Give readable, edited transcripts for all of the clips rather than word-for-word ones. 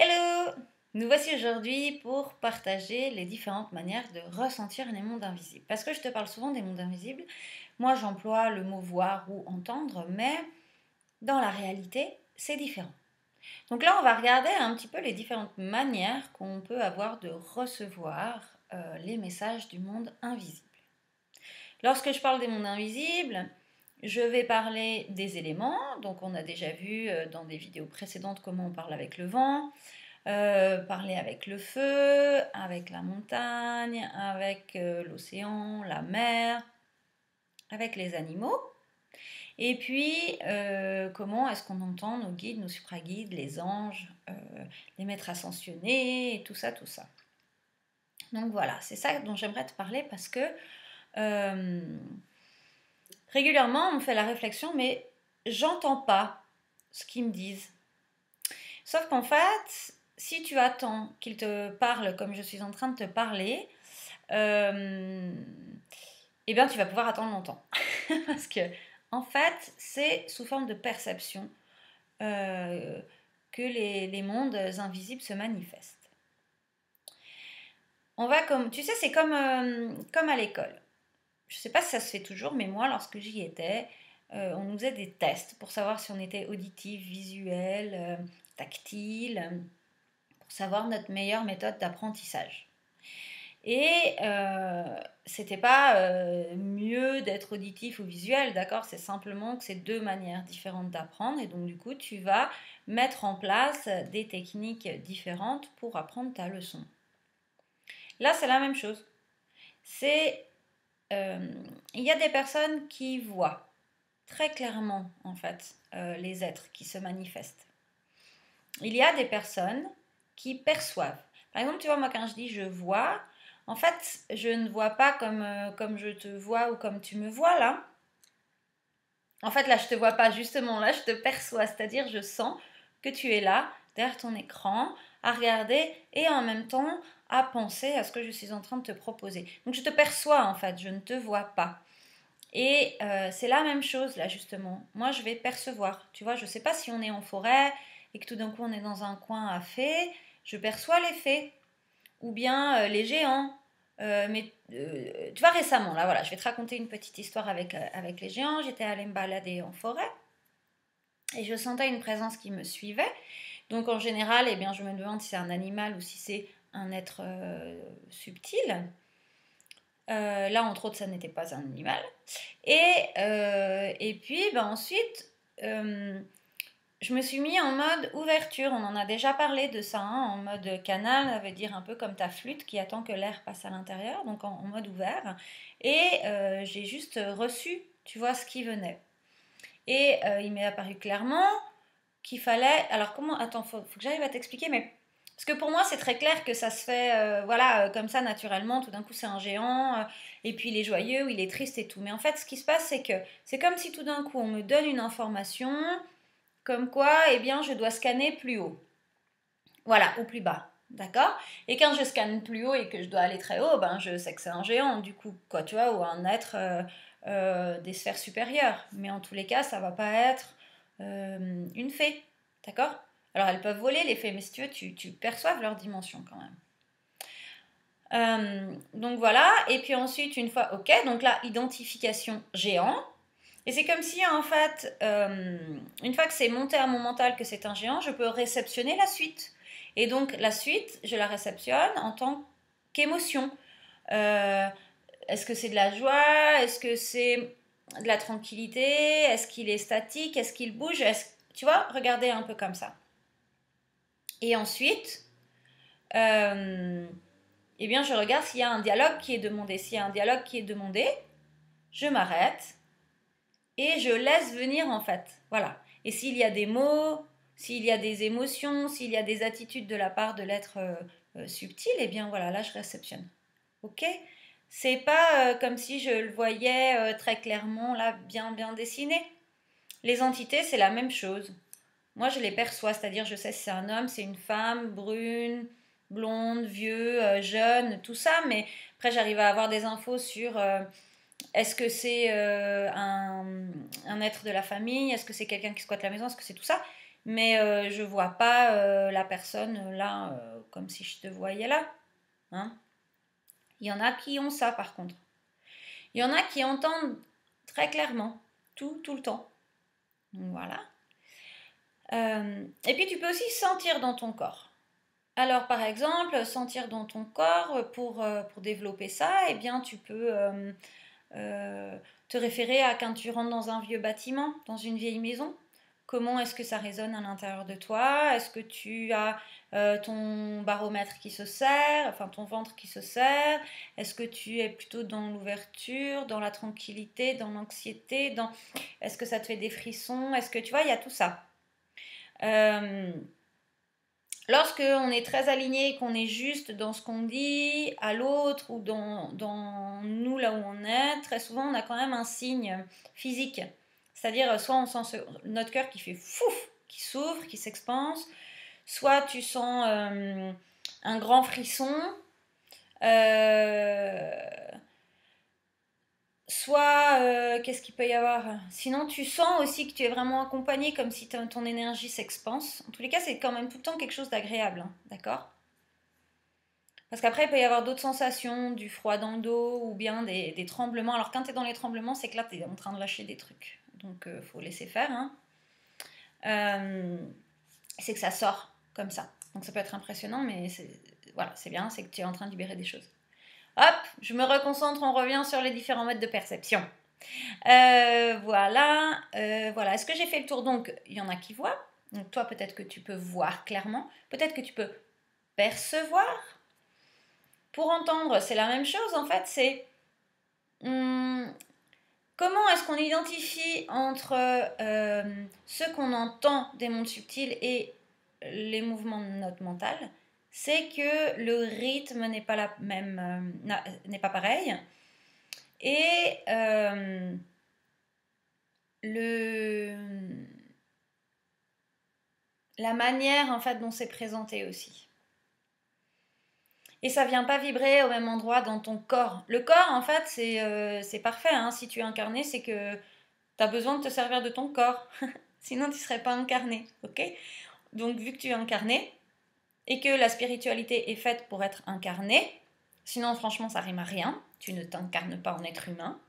Hello! Nous voici aujourd'hui pour partager les différentes manières de ressentir les mondes invisibles. Parce que je te parle souvent des mondes invisibles, moi j'emploie le mot voir ou entendre, mais dans la réalité, c'est différent. Donc là, on va regarder un petit peu les différentes manières qu'on peut avoir de recevoir les messages du monde invisible. Lorsque je parle des mondes invisibles, je vais parler des éléments, donc on a déjà vu dans des vidéos précédentes comment on parle avec le vent, parler avec le feu, avec la montagne, avec l'océan, la mer, avec les animaux. Et puis, comment est-ce qu'on entend nos guides, nos supraguides, les anges, les maîtres ascensionnés, et tout ça, tout ça. Donc voilà, c'est ça dont j'aimerais te parler parce que régulièrement, on me fait la réflexion, mais j'entends pas ce qu'ils me disent. Sauf qu'en fait, si tu attends qu'ils te parlent comme je suis en train de te parler, eh bien, tu vas pouvoir attendre longtemps. Parce que, en fait, c'est sous forme de perception que les mondes invisibles se manifestent. On va comme, tu sais, c'est comme à l'école. Je ne sais pas si ça se fait toujours, mais moi, lorsque j'y étais, on nous faisait des tests pour savoir si on était auditif, visuel, tactile, pour savoir notre meilleure méthode d'apprentissage. Et c'était pas mieux d'être auditif ou visuel, d'accord? C'est simplement que c'est deux manières différentes d'apprendre et donc du coup tu vas mettre en place des techniques différentes pour apprendre ta leçon. Là c'est la même chose. Il y a des personnes qui voient très clairement en fait les êtres qui se manifestent. Il y a des personnes qui perçoivent. Par exemple, tu vois, moi quand je dis je vois, en fait, je ne vois pas comme je te vois ou comme tu me vois là. En fait, là, je te vois pas, justement, là, je te perçois, c'est-à-dire je sens que tu es là, derrière ton écran, à regarder et en même temps à penser à ce que je suis en train de te proposer. Donc, je te perçois, en fait, je ne te vois pas. Et c'est la même chose, là, justement. Moi, je vais percevoir. Tu vois, je ne sais pas si on est en forêt et que tout d'un coup, on est dans un coin à fées, je perçois les fées. Ou bien les géants. Tu vois, récemment, là, voilà, je vais te raconter une petite histoire avec les géants. J'étais allée me balader en forêt et je sentais une présence qui me suivait. Donc, en général, eh bien, je me demande si c'est un animal ou si c'est un être subtil. Là, entre autres, ça n'était pas un animal. Et puis, ben, ensuite, je me suis mis en mode ouverture. On en a déjà parlé de ça, hein, en mode canal, ça veut dire un peu comme ta flûte qui attend que l'air passe à l'intérieur, donc en mode ouvert. Et j'ai juste reçu, tu vois, ce qui venait. Et il m'est apparu clairement qu'il fallait. Alors, comment. Attends, faut que j'arrive à t'expliquer, mais. Parce que pour moi, c'est très clair que ça se fait voilà, comme ça, naturellement. Tout d'un coup, c'est un géant, et puis il est joyeux, ou il est triste et tout. Mais en fait, ce qui se passe, c'est que c'est comme si tout d'un coup, on me donne une information comme quoi, eh bien, je dois scanner plus haut. Voilà, ou plus bas. D'accord? Et quand je scanne plus haut et que je dois aller très haut, ben, je sais que c'est un géant, du coup, quoi, tu vois, ou un être des sphères supérieures. Mais en tous les cas, ça va pas être une fée. D'accord? Alors, elles peuvent voler, les fées, mais si tu veux, tu perçoives leur dimension quand même. Donc voilà, et puis ensuite, une fois, ok, donc là, identification géant. Et c'est comme si, en fait, une fois que c'est monté à mon mental que c'est un géant, je peux réceptionner la suite. Et donc, la suite, je la réceptionne en tant qu'émotion. Euh, Est-ce que c'est de la joie? Est-ce que c'est de la tranquillité? Est-ce qu'il est statique? Est-ce qu'il bouge? Tu vois, regardez un peu comme ça. Et ensuite, eh bien, je regarde s'il y a un dialogue qui est demandé. S'il y a un dialogue qui est demandé, je m'arrête et je laisse venir en fait. Voilà. Et s'il y a des mots, s'il y a des émotions, s'il y a des attitudes de la part de l'être subtil, eh bien voilà, là je réceptionne. Ok? C'est pas comme si je le voyais très clairement là, bien bien dessiné. Les entités, c'est la même chose. Moi, je les perçois, c'est-à-dire je sais si c'est un homme, c'est une femme, brune, blonde, vieux, jeune, tout ça, mais après j'arrive à avoir des infos sur est-ce que c'est un être de la famille, est-ce que c'est quelqu'un qui squatte la maison, est-ce que c'est tout ça. mais je vois pas la personne là comme si je te voyais là. Hein. Il y en a qui ont ça par contre. Il y en a qui entendent très clairement, tout le temps. Donc voilà. Et puis tu peux aussi sentir dans ton corps. Alors par exemple, sentir dans ton corps pour développer ça, eh bien tu peux te référer à quand tu rentres dans un vieux bâtiment, dans une vieille maison. Comment est-ce que ça résonne à l'intérieur de toi? Est-ce que tu as ton baromètre qui se serre, enfin ton ventre qui se serre? Est-ce que tu es plutôt dans l'ouverture, dans la tranquillité, dans l'anxiété, dans... Est-ce que ça te fait des frissons? Est-ce que tu vois, il y a tout ça. Lorsque on est très aligné, qu'on est juste dans ce qu'on dit à l'autre ou dans nous là où on est, très souvent on a quand même un signe physique. C'est-à-dire soit on sent notre cœur qui fait fouf, qui s'ouvre, qui s'expanse, soit tu sens un grand frisson, soit qu'est-ce qu'il peut y avoir? Sinon tu sens aussi que tu es vraiment accompagné comme si ton énergie s'expanse. En tous les cas c'est quand même tout le temps quelque chose d'agréable, hein, d'accord? Parce qu'après, il peut y avoir d'autres sensations, du froid dans le dos ou bien des tremblements. Alors, quand tu es dans les tremblements, c'est que là, tu es en train de lâcher des trucs. Donc, il faut laisser faire. Hein. C'est que ça sort comme ça. Donc, ça peut être impressionnant, mais voilà, c'est bien, c'est que tu es en train de libérer des choses. Hop, je me reconcentre, on revient sur les différents modes de perception. Voilà. Est-ce que j'ai fait le tour? Donc, il y en a qui voient. Donc, toi, peut-être que tu peux voir clairement. Peut-être que tu peux percevoir. Pour entendre, c'est la même chose en fait, c'est comment est-ce qu'on identifie entre ce qu'on entend des mondes subtils et les mouvements de notre mental. C'est que le rythme n'est pas la même, n'est pas pareil, et la manière en fait dont c'est présenté aussi. Et ça vient pas vibrer au même endroit dans ton corps. Le corps, en fait, c'est parfait. Hein. Si tu es incarné, c'est que tu as besoin de te servir de ton corps. Sinon, tu ne serais pas incarné. Ok? Donc, vu que tu es incarné et que la spiritualité est faite pour être incarnée, sinon, franchement, ça rime à rien. Tu ne t'incarnes pas en être humain.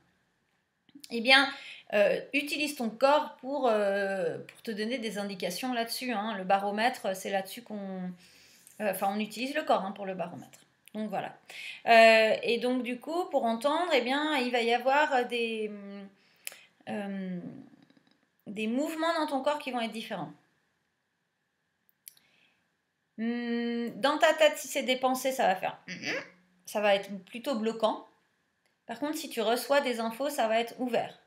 Eh bien, utilise ton corps pour te donner des indications là-dessus. Hein. Le baromètre, c'est là-dessus qu'on... on utilise le corps hein, pour le baromètre. Donc voilà. Et donc du coup, pour entendre, eh bien, il va y avoir des mouvements dans ton corps qui vont être différents. Dans ta tête, si c'est des pensées, ça va faire... Ça va être plutôt bloquant. Par contre, si tu reçois des infos, ça va être ouvert.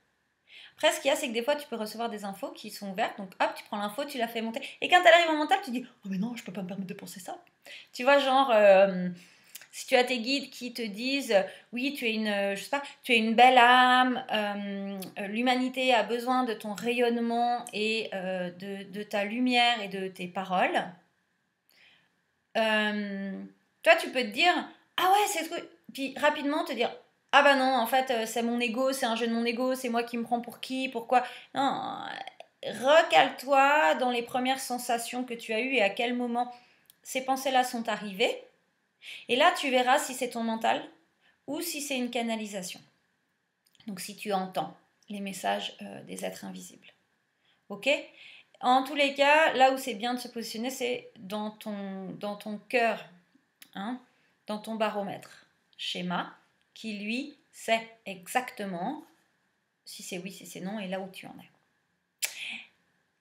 Après, ce qu'il y a, c'est que des fois, tu peux recevoir des infos qui sont ouvertes. Donc, hop, tu prends l'info, tu la fais monter. Et quand elle arrive en mental, tu dis « Oh, mais non, je peux pas me permettre de penser ça. » Tu vois, genre... si tu as tes guides qui te disent oui, tu es une belle âme, l'humanité a besoin de ton rayonnement et de ta lumière et de tes paroles. Toi, tu peux te dire ah ouais, c'est trop. Puis rapidement te dire ah bah non, en fait, c'est mon ego, c'est un jeu de mon ego, c'est moi qui me prends pour qui, pourquoi. Non, recale-toi dans les premières sensations que tu as eues et à quel moment ces pensées-là sont arrivées. Et là, tu verras si c'est ton mental ou si c'est une canalisation. Donc, si tu entends les messages des êtres invisibles. Ok? En tous les cas, là où c'est bien de se positionner, c'est dans ton cœur, hein, dans ton baromètre. Schéma, qui lui sait exactement si c'est oui, si c'est non, et là où tu en es.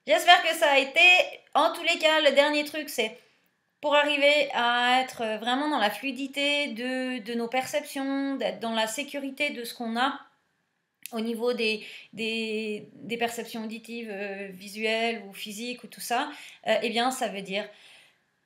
J'espère que ça a été. En tous les cas, le dernier truc, c'est pour arriver à être vraiment dans la fluidité de nos perceptions, d'être dans la sécurité de ce qu'on a au niveau des perceptions auditives, visuelles ou physiques ou tout ça, eh bien ça veut dire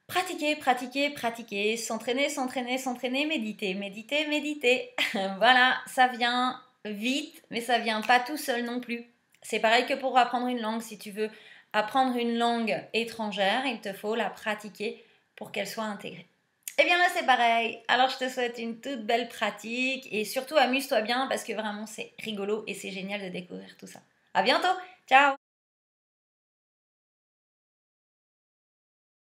pratiquer, pratiquer, pratiquer, s'entraîner, s'entraîner, s'entraîner, méditer, méditer, méditer. Voilà, ça vient vite, mais ça vient pas tout seul non plus. C'est pareil que pour apprendre une langue. Si tu veux apprendre une langue étrangère, il te faut la pratiquer pour qu'elle soit intégrée. Et bien là c'est pareil, alors je te souhaite une toute belle pratique et surtout amuse-toi bien parce que vraiment c'est rigolo et c'est génial de découvrir tout ça. À bientôt, ciao!